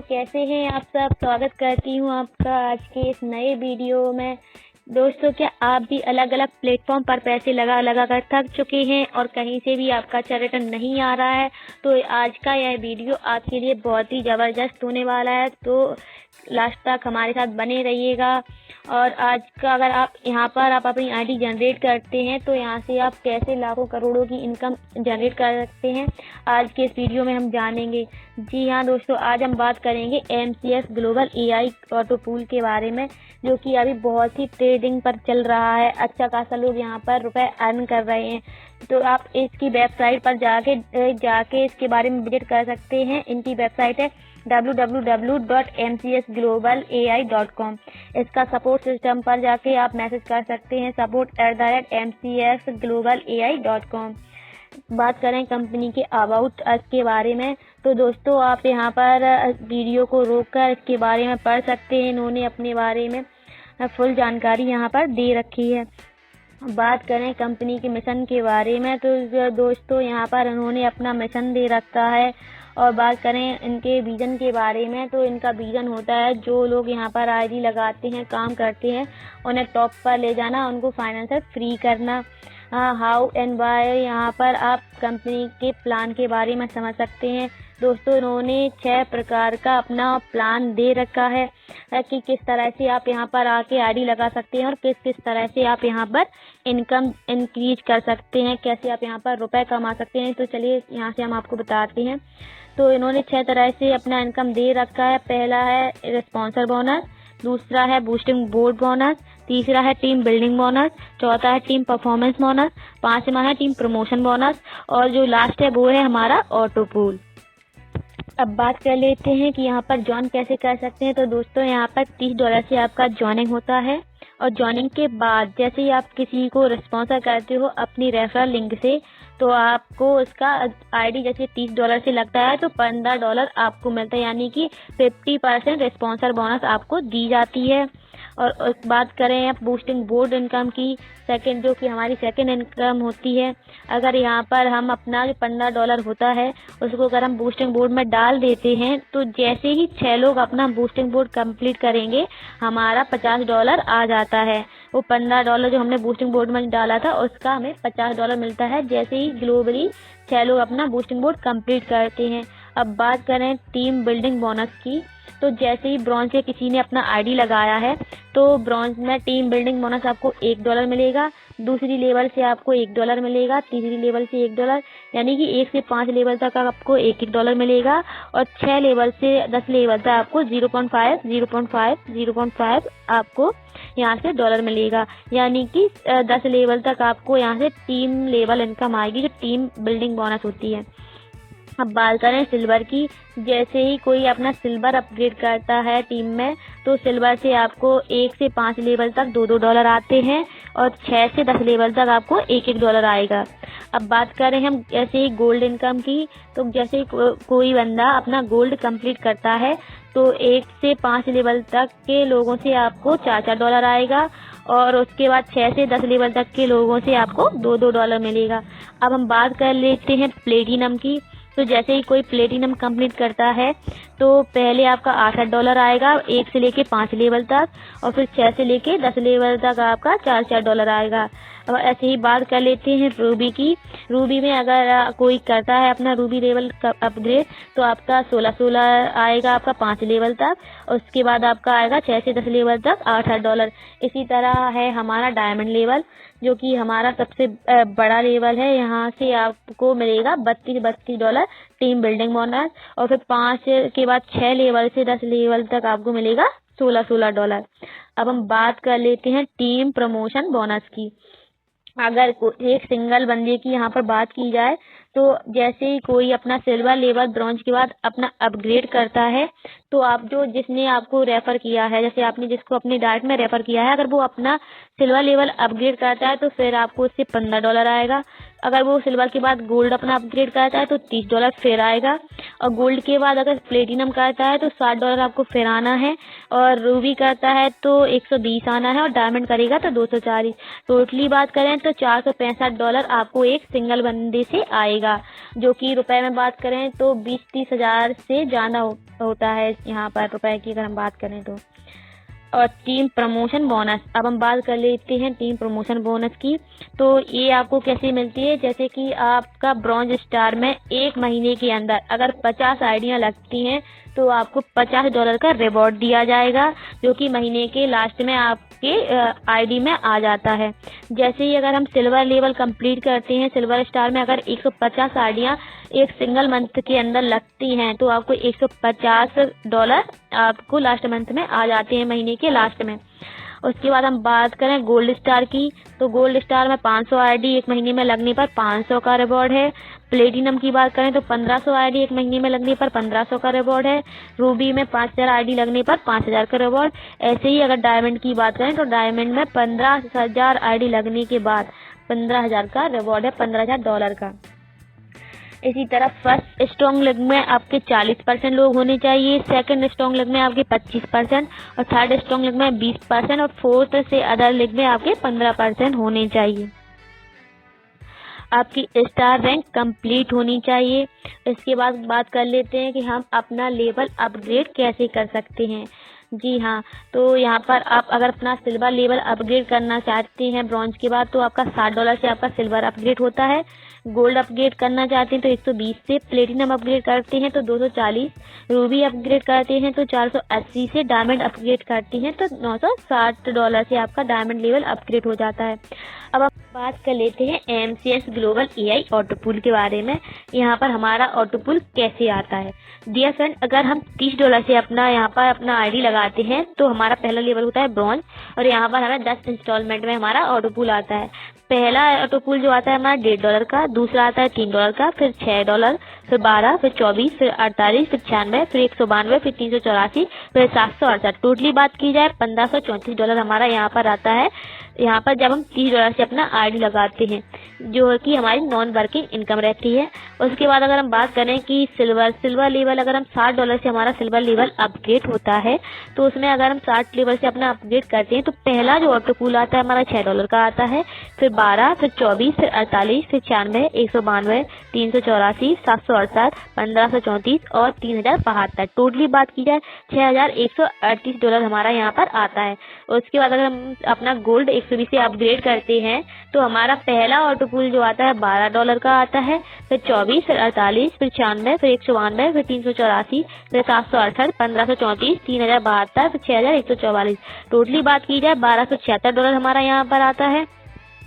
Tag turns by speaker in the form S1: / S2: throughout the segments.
S1: कैसे हैं आप सब। स्वागत करती हूँ आपका आज के इस नए वीडियो में। दोस्तों, क्या आप भी अलग अलग प्लेटफॉर्म पर पैसे लगा कर थक चुके हैं और कहीं से भी आपका अच्छा रिटर्न नहीं आ रहा है? तो आज का यह वीडियो आपके लिए बहुत ही ज़बरदस्त होने वाला है, तो लास्ट तक हमारे साथ बने रहिएगा। और आज का अगर आप यहाँ पर आप अपनी आईडी जनरेट करते हैं तो यहाँ से आप कैसे लाखों करोड़ों की इनकम जनरेट कर सकते हैं, आज के इस वीडियो में हम जानेंगे। जी हाँ दोस्तों, आज हम बात करेंगे MCS global AI auto pool के बारे में, जो कि अभी बहुत ही ट्रेडिंग पर चल रहा है। अच्छा खासा लोग यहाँ पर रुपए अर्न कर रहे हैं। तो आप इसकी वेबसाइट पर जाके इसके बारे में विजिट कर सकते हैं। इनकी वेबसाइट है www.mcsglobalai.com। इसका सपोर्ट सिस्टम पर जाके आप मैसेज कर सकते हैं support@mcsglobalai.com। बात करें कंपनी के अबाउट अस के बारे में, तो दोस्तों आप यहाँ पर वीडियो को रोककर इसके बारे में पढ़ सकते हैं। इन्होंने अपने बारे में फुल जानकारी यहाँ पर दे रखी है। बात करें कंपनी के मिशन के बारे में, तो दोस्तों यहाँ पर इन्होंने अपना मिशन दे रखा है। और बात करें इनके विजन के बारे में, तो इनका विजन होता है जो लोग यहाँ पर आईडी लगाते हैं, काम करते हैं, उन्हें टॉप पर ले जाना, उनको फाइनेंशियल फ्री करना। हाउ एंड वाई, यहाँ पर आप कंपनी के प्लान के बारे में समझ सकते हैं। दोस्तों इन्होंने 6 प्रकार का अपना प्लान दे रखा है कि किस तरह से आप यहाँ पर आके आईडी लगा सकते हैं और किस किस तरह से आप यहाँ पर इनकम इंक्रीज कर सकते हैं, कैसे आप यहाँ पर रुपए कमा सकते हैं। तो चलिए यहाँ से हम आपको बताते हैं। तो इन्होंने 6 तरह से अपना इनकम दे रखा है। पहला है स्पॉन्सर बोनस, दूसरा है बूस्टिंग बोर्ड बोनस, तीसरा है टीम बिल्डिंग बोनस, चौथा है टीम परफॉर्मेंस बोनस, पांचवा है टीम प्रमोशन बोनस और जो लास्ट है वो है हमारा ऑटो पूल। अब बात कर लेते हैं कि यहाँ पर ज्वाइन कैसे कर सकते हैं। तो दोस्तों यहाँ पर $30 से आपका ज्वाइनिंग होता है और ज्वाइनिंग के बाद जैसे ही आप किसी को स्पॉन्सर करते हो अपनी रेफरल लिंक से, तो आपको उसका आईडी जैसे $30 से लगता है तो $15 आपको मिलता है, यानी कि 50% स्पॉन्सर बोनस आपको दी जाती है। और बात करें आप बूस्टिंग बोर्ड इनकम की, सेकंड जो कि हमारी सेकंड इनकम होती है, अगर यहाँ पर हम अपना जो $15 होता है उसको अगर हम बूस्टिंग बोर्ड में डाल देते हैं तो जैसे ही 6 लोग अपना बूस्टिंग बोर्ड कंप्लीट करेंगे हमारा $50 आ जाता है। वो $15 जो हमने बूस्टिंग बोर्ड में डाला था उसका हमें $50 मिलता है जैसे ही ग्लोबली 6 लोग अपना बूस्टिंग बोर्ड कंप्लीट करते हैं। अब बात करें टीम बिल्डिंग बोनस की, तो जैसे ही ब्रॉन्ज के किसी ने अपना आईडी लगाया है तो ब्रॉन्ज में टीम बिल्डिंग बोनस आपको $1 मिलेगा, दूसरी लेवल से आपको $1 मिलेगा, तीसरी लेवल से $1, यानी कि 1 से 5 लेवल तक आपको $1 मिलेगा और 6 लेवल से 10 लेवल तक आपको 0.5 0.5 0.5 आपको यहाँ से डॉलर मिलेगा, यानी कि 10 लेवल तक आपको यहाँ से टीम लेवल इनकम आएगी जो टीम बिल्डिंग बोनस होती है। अब बात करें सिल्वर की, जैसे ही कोई अपना सिल्वर अपग्रेड करता है टीम में तो सिल्वर से आपको 1 से 5 लेवल तक $2 आते हैं और 6 से 10 लेवल तक आपको $1 आएगा। अब बात करें हम जैसे ही गोल्ड इनकम की, तो जैसे कोई बंदा अपना गोल्ड कंप्लीट करता है तो 1 से 5 लेवल तक के लोगों से आपको $4 आएगा और उसके बाद 6 से 10 लेवल तक के लोगों से आपको $2 मिलेगा। अब हम बात कर लेते हैं प्लेटिनम की, तो जैसे ही कोई प्लेटिनम कंप्लीट करता है तो पहले आपका $8 आएगा 1 से लेके 5 लेवल तक और फिर 6 से लेके 10 लेवल तक आपका $4 आएगा। और ऐसे ही बात कर लेते हैं रूबी की। रूबी में अगर कोई करता है अपना रूबी लेवल अपग्रेड तो आपका 16 आएगा आपका 5 लेवल तक, और उसके बाद आपका आएगा 6 से 10 लेवल तक $8। इसी तरह है हमारा डायमंड लेवल जो कि हमारा सबसे बड़ा लेवल है, यहाँ से आपको मिलेगा $32 टीम बिल्डिंग बोनस और फिर 5 के बाद 6 लेवल से 10 लेवल तक आपको मिलेगा $16। अब हम बात कर लेते हैं टीम प्रमोशन बोनस की। अगर एक सिंगल बंदे की यहाँ पर बात की जाए तो जैसे ही कोई अपना सिल्वर लेवल ब्रॉन्ज के बाद अपना अपग्रेड करता है तो आप जो जिसने आपको रेफर किया है, जैसे आपने जिसको अपनी डाइट में रेफर किया है, अगर वो अपना सिल्वर लेवल अपग्रेड करता है तो फिर आपको उससे $15 आएगा। अगर वो सिल्वर के बाद गोल्ड अपना अपग्रेड करता है तो $30 फिर आएगा, और गोल्ड के बाद अगर प्लेटिनम करता है तो $60 आपको फिर आना है, और रूबी करता है तो 120 आना है, और डायमंड करेगा तो 240। टोटली बात करें तो $465 आपको एक सिंगल बंदे से आएगा, जो कि रुपए में बात करें तो 20-30 हज़ार से ज़्यादा होता है यहाँ पर रुपए की अगर हम बात करें तो। और टीम प्रमोशन बोनस, अब हम बात कर लेते हैं टीम प्रमोशन बोनस की। तो ये आपको कैसे मिलती है, जैसे कि आपका ब्रॉन्ज स्टार में 1 महीने के अंदर अगर 50 आईडियाँ लगती हैं तो आपको $50 का रिवॉर्ड दिया जाएगा, जो कि महीने के लास्ट में आपके आईडी में आ जाता है। जैसे ही अगर हम सिल्वर लेवल कंप्लीट करते हैं, सिल्वर स्टार में अगर 150 आईडियाँ एक सिंगल मंथ के अंदर लगती हैं तो आपको $150 आपको लास्ट मंथ में आ जाते हैं, महीने के लास्ट में। उसके बाद हम बात करें गोल्ड स्टार की, तो गोल्ड स्टार में 500 आईडी एक महीने में लगने पर 500 का रिवॉर्ड है। प्लेटिनम की बात करें तो 1500 आईडी एक महीने में लगने पर 1500 का रिवॉर्ड है। रूबी में 5000 आईडी लगने पर 5000 का रिवॉर्ड। ऐसे ही अगर डायमंड की बात करें तो डायमंड में 15,000 आईडी लगने के बाद 15,000 का रिवॉर्ड है, $15,000 का। इसी तरह फर्स्ट स्ट्रॉन्ग लेग में आपके 40% लोग होने चाहिए, सेकंड स्ट्रॉन्ग लेग में आपके 25%, और थर्ड स्ट्रॉन्ग लेग में 20%, और फोर्थ से अदर लेग में आपके 15% होने चाहिए। आपकी स्टार रैंक कंप्लीट होनी चाहिए। इसके बाद बात कर लेते हैं कि हम अपना लेवल अपग्रेड कैसे कर सकते हैं। जी हाँ, तो यहाँ पर आप अगर अपना सिल्वर लेवल अपग्रेड करना चाहते हैं ब्रॉन्ज के बाद तो आपका $60 से आपका सिल्वर अपग्रेड होता है। गोल्ड अपग्रेड करना चाहते हैं तो 120 से, प्लेटिनम अपग्रेड करते हैं तो 240, रूबी अपग्रेड करते हैं तो 480 से, डायमंड अपग्रेड करते हैं तो $960 से आपका डायमंड लेवल अपग्रेड हो जाता है। अब हम बात कर लेते हैं MCS global AI auto pool के बारे में। यहाँ पर हमारा ऑटो पूल कैसे आता है। डियर फ्रेंड, अगर हम $30 से यहाँ पर अपना आईडी लगाते हैं तो हमारा पहला लेवल होता है ब्रॉन्ज, और यहाँ पर हमें 10 इंस्टॉलमेंट में हमारा ऑटो पूल आता है। पहला ऑटो पूल जो आता है हमारा $1.5 का, दूसरा आता है $3 का, फिर $6, फिर 12, फिर 24, फिर 48, फिर 96, फिर 192, फिर 384, फिर 768। टोटली बात की जाए $1534 हमारा यहाँ पर आता है। यहाँ पर जब हम $30 से अपना आईडी लगाते हैं, जो कि हमारी नॉन वर्किंग इनकम रहती है। उसके बाद अगर हम बात करें कि सिल्वर लेवल अगर हम $60 से हमारा सिल्वर लेवल अपग्रेड होता है तो उसमें अगर हम 60 लेवल से अपना अपग्रेड करते हैं तो पहला जो ऑटो पूल आता है हमारा $6 का आता है, फिर 12, फिर 24, फिर 48, फिर 96, 192, 384, 768, 1534 और 3072। टोटली बात की जाए $6138 हमारा यहाँ पर आता है। उसके बाद अगर हम अपना गोल्ड 120 से अपग्रेड करते हैं तो हमारा पहला ऑटो पूल जो आता है $12 का आता है, फिर 24, फिर 48, फिर 96, फिर 192, फिर 384, फिर 768, 1534, 3072, फिर 6144। टोटली बात की जाए $1276 हमारा यहाँ पर आता है।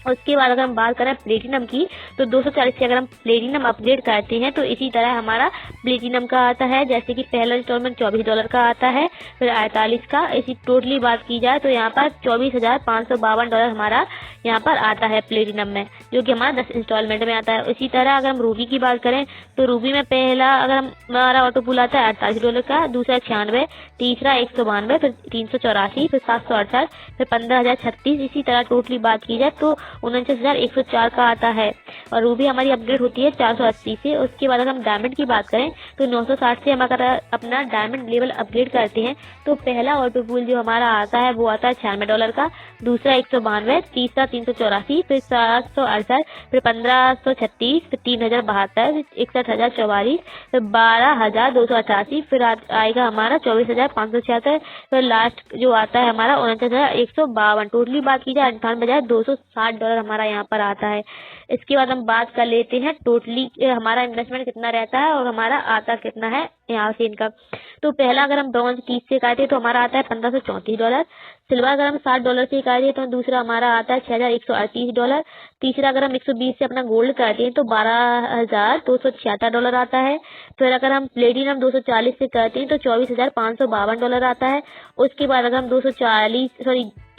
S1: उसके बाद अगर हम बात करें प्लेटिनम की तो 240 से अगर हम प्लेटिनम अपग्रेड करते हैं तो इसी तरह हमारा प्लेटिनम का आता है, जैसे कि पहला इंस्टॉलमेंट $24 का आता है, फिर 48 का। इसी टोटली बात की जाए तो यहाँ पर $24,552 हमारा यहाँ पर आता है प्लेटिनम में, जो कि हमारा 10 इंस्टॉलमेंट में आता है। इसी तरह अगर हम रूबी की बात करें तो रूबी में पहला अगर हमारा ऑटो पूल आता है $48 का, दूसरा 96, तीसरा 192, फिर 384, फिर 768, फिर 15,036। इसी तरह टोटली बात की जाए तो 49,104 का आता है, और रूबी हमारी अपग्रेड होती है 480 से। उसके बाद अगर हम डायमंड की बात करें तो 960 से हम अगर अपना डायमंड लेवल अपग्रेड करते हैं तो पहला ऑटो पूल जो हमारा आता है वो आता है $96 का, दूसरा 192, तीसरा 384, फिर 768, फिर 1536, फिर 3072, 61,044, फिर 12,288, फिर आएगा हमारा 24,576, फिर लास्ट जो आता है हमारा 49,152। टोटली बात की जाए $98,260 हमारा यहाँ पर आता है। इसके बाद हम बात कर लेते हैं टोटली हमारा इन्वेस्टमेंट कितना रहता है और हमारा आता कितना है यहाँ से इनकम। तो पहला अगर हम ब्रॉन्ज 30 से काटे तो हमारा आता है $1534, सिल्वर अगर हम $60 से काटे तो दूसरा हमारा आता है $6,138, तीसरा अगर हम 120 से अपना गोल्ड काटे हैं तो $12,276 आता है। फिर अगर हम प्लेटिनम 240 से करते हैं तो $24,552 आता है। उसके बाद अगर हम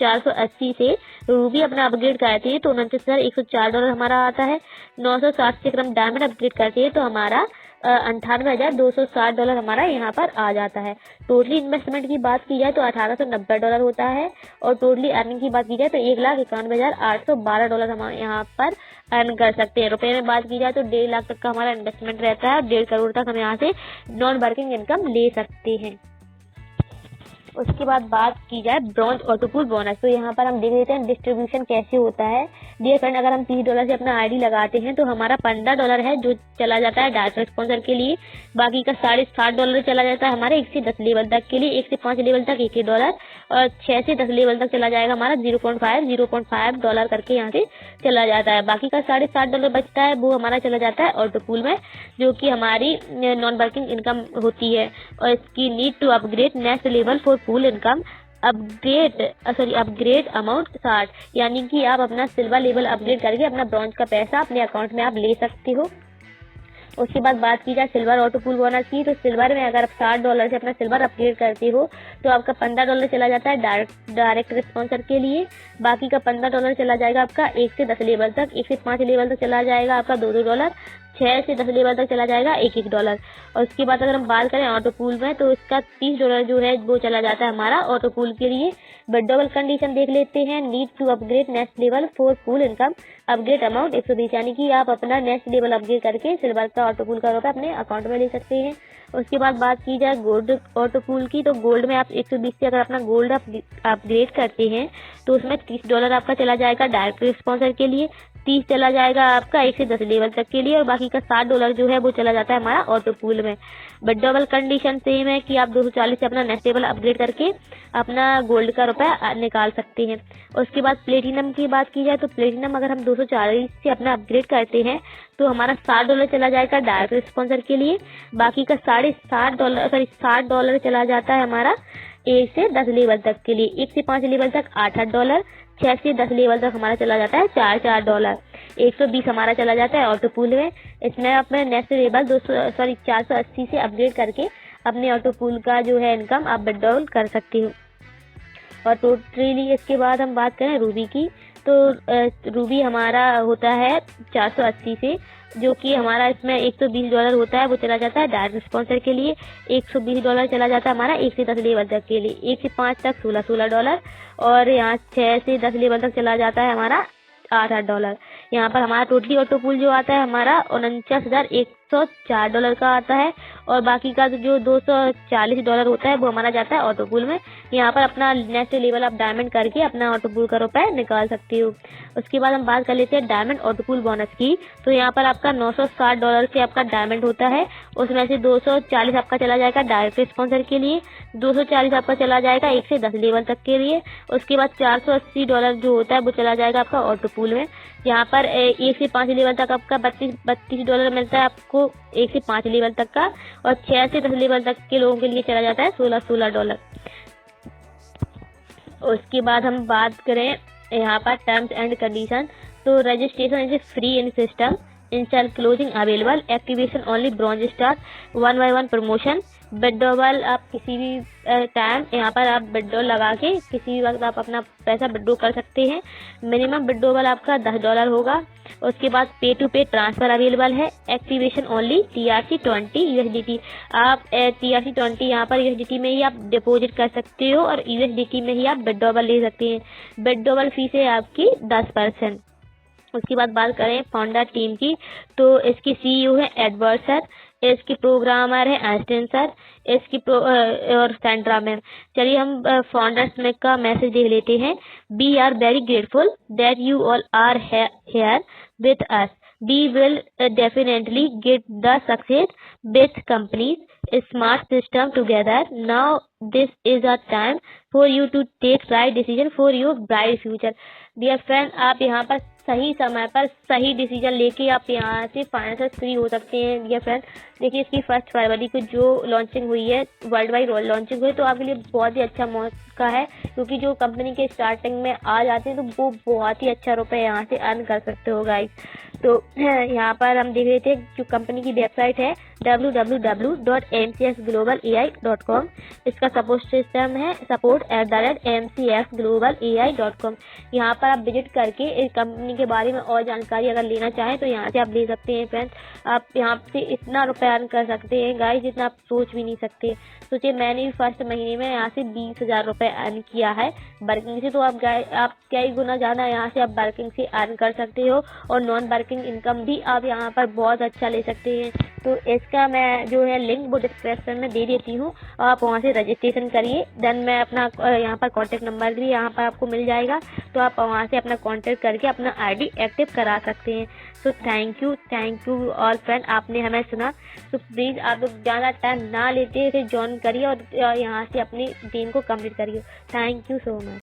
S1: 480 से रूबी अपना अपग्रेड करते हैं तो $29,104 हमारा आता है। 960 से अगर हम डायमंड अपग्रेड करते हैं तो हमारा $98,260 हमारा यहाँ पर आ जाता है। टोटली इन्वेस्टमेंट की बात की जाए तो $1,890 होता है, और टोटली अर्निंग की बात की जाए तो $1,91,812 हमारे यहाँ पर अर्न कर सकते हैं। रुपए में बात की जाए तो 1.5 लाख तक का हमारा इन्वेस्टमेंट रहता है और 1.5 करोड़ तक हम यहाँ से नॉन वर्किंग इनकम ले सकते हैं। उसके बाद बात की जाए ब्रॉन्ज ऑटो पूल बोनस, तो यहाँ पर हम देख लेते हैं डिस्ट्रीब्यूशन कैसे होता है। डियर फ्रेंड, अगर हम $30 से अपना आईडी लगाते हैं तो हमारा $15 है जो चला जाता है डायरेक्ट स्पॉन्सर के लिए। बाकी का $60 चला जाता है हमारे 1 से 10 लेवल तक के लिए, 1 से 5 लेवल तक $1 और 6 से 10 लेवल तक चला जाएगा हमारा 0.5 डॉलर करके यहाँ से चला जाता है। बाकी का $60 बचता है वो हमारा चला जाता है ऑटो पूल में, जो कि हमारी नॉन वर्किंग इनकम होती है। और इसकी need to upgrade next level for pool income upgrade amount 60, यानी कि आप अपना सिल्वर लेवल अपग्रेड करके अपना ब्रॉन्ज का पैसा अपने अकाउंट में आप ले सकते हो। उसके बाद बात की जाए सिल्वर ऑटो पूल बोनस की, तो सिल्वर में अगर आप $60 से अपना सिल्वर अपग्रेड करते हो तो आपका $15 चला जाता है डायरेक्ट स्पॉन्सर के लिए। बाकी का $15 चला जाएगा आपका 1 से 10 लेवल तक, 1 से 5 लेवल तक चला जाएगा आपका $2, 6 से 10 लेवल तक चला जाएगा $1। और उसके बाद अगर हम बात करें ऑटो पूल में तो इसका $30 जो है वो चला जाता है हमारा ऑटो पूल के लिए। विड्रॉवल कंडीशन देख लेते हैं। Need to upgrade next level for pool income upgrade amount 120, यानी कि आप अपना नेक्स्ट लेवल अपग्रेड करके सिल्वर का ऑटो पूल का रुपये अपने अकाउंट में ले सकते हैं। उसके बाद बात की जाए गोल्ड ऑटो पूल की, तो गोल्ड में आप 120 से अगर अपना गोल्ड अपग्रेड करते हैं तो उसमें $30 आपका चला जाएगा डायरेक्ट स्पॉन्सर के लिए, 30 चला जाएगा आपका 1 से 10 लेवल तक के लिए और बाकी का $60 जो है वो चला जाता है हमारा ऑटो पूल में। बट डबल कंडीशन सेम है कि आप 240 से अपना नेक्स्ट लेवल अपग्रेड करके अपना गोल्ड का रुपया निकाल सकते हैं। उसके बाद प्लेटिनम की बात की जाए तो प्लेटिनम अगर हम 240 से अपना अपग्रेड करते हैं तो हमारा $60 चला जाएगा डायरेक्ट स्पॉन्सर के लिए। बाकी का $60 चला जाता है हमारा 1 से 10 लेवल तक के लिए, 1 से 5 लेवल तक $8, 6 से 10 लेवल तक हमारा चला जाता है $4, 120 हमारा चला जाता है ऑटो पूल में। इसमें अपने नेक्स्ट लेवल 480 से अपग्रेड करके अपने ऑटो पूल का जो है इनकम आप विड्रॉल कर सकते हो। और टोटली इसके बाद हम बात करें रूबी की, तो रूबी हमारा होता है 480 से, जो कि हमारा इसमें $120 होता है वो चला जाता है डायरेक्ट स्पॉन्सर के लिए, $120 चला जाता है हमारा 1 से 10 लेवल तक के लिए, 1 से 5 तक $16 और यहाँ 6 से 10 लेवल तक चला जाता है हमारा $8। यहाँ पर हमारा टोटली ऑटो पूल जो आता है हमारा $49,104 का आता है और बाकी का जो $240 होता है वो हमारा जाता है ऑटो पूल में। यहाँ पर अपना नेक्स्ट लेवल आप डायमंड करके अपना ऑटो पूल का रुपया निकाल सकते हो। उसके बाद हम बात कर लेते हैं डायमंड ऑटो पूल बोनस की, तो यहाँ पर आपका $960 से आपका डायमंड होता है, उसमें से 240 आपका चला जाएगा डायरेक्ट स्पॉन्सर के लिए, 240 आपका चला जाएगा 1 से 10 लेवल तक के लिए। उसके बाद $480 जो होता है वो चला जाएगा आपका ऑटो पूल में। यहाँ पर 1 से 5 लेवल तक आपका $32 मिलता है आपको 1 से 5 लेवल तक का, और 6 से 10 लेवल तक के लोगों के लिए चला जाता है $16। उसके बाद हम बात करें यहाँ पर टर्म्स एंड कंडीशन, तो registration is free in system, install closing available, activation only bronze star, 1 by 1 promotion, withdrawal आप किसी भी टाइम यहाँ पर आप विड्रॉल लगा के किसी भी वक्त आप अपना पैसा विड्रॉ कर सकते हैं। मिनिमम विड्रॉवल आपका $10 होगा। उसके बाद पे टू पे ट्रांसफर अवेलेबल है, एक्टिवेशन ओनली TRC20 USDT, आप TRC20 यहाँ पर USDT में ही आप डिपॉजिट कर सकते हो और USDT में ही आप विड्रॉवल ले सकते हैं। विड्रॉवल फीस है आपकी 10%। उसके बाद बात करें फाउंडर टीम की, तो इसकी CEO है एडवर्ड सर, इसकी प्रोग्रामर है आइंस्टाइन सर, इसकी और सेंड्रा मैम। चलिए हम फाउंडर्स का मैसेज देख लेते हैं। We are very grateful that you all are here with us, we will definitely get the success with companies smart system together, now this is a time for you to take right decision for your bright future. Dear friend, आप यहाँ पर सही समय पर सही decision लेके आप यहाँ से फाइनेंशियल फ्री हो सकते हैं। डियर फ्रेंड, देखिए इसकी 1 फरवरी को जो लॉन्चिंग हुई है, वर्ल्ड वाइड लॉन्चिंग हुई, तो आपके लिए बहुत ही अच्छा मौका है, क्योंकि जो कंपनी के स्टार्टिंग में आ जाते हैं तो वो बहुत ही अच्छा रुपये यहाँ से अर्न कर सकते हो गाइस। तो यहाँ पर हम देख रहे थे जो कंपनी की वेबसाइट है www.mcsglobalai.com। इसका सपोर्ट सिस्टम है support@mcsglobalai.com। यहाँ पर आप विजिट करके इस कंपनी के बारे में और जानकारी अगर लेना चाहें तो यहाँ से आप ले सकते हैं फ्रेंड्स। आप यहाँ से इतना रुपया अर्न कर सकते हैं गाइस जितना आप सोच भी नहीं सकते। सोचिए मैंने भी फर्स्ट महीने में यहाँ से 20,000 रुपये अर्न किया है वर्किंग से। तो आप कई गुना ज़्यादा यहाँ से आप वर्किंग से अर्न कर सकते हो और नॉन वर्किंग इनकम भी आप यहाँ पर बहुत अच्छा ले सकते हैं। तो इसका मैं जो है लिंक वो डिस्क्रिप्शन में दे देती हूँ, आप वहाँ से रजिस्ट्रेशन करिए। देन मैं अपना यहाँ पर कॉन्टैक्ट नंबर भी यहाँ पर आपको मिल जाएगा, तो आप वहाँ से अपना कॉन्टैक्ट करके अपना आईडी एक्टिव करा सकते हैं। तो थैंक यू ऑल फ्रेंड, आपने हमें सुना। तो प्लीज़ आप लोग ज़्यादा टाइम ना लेते इसे ज्वाइन करिए और यहाँ से अपनी टीम को कंप्लीट करिए। Thank you so much.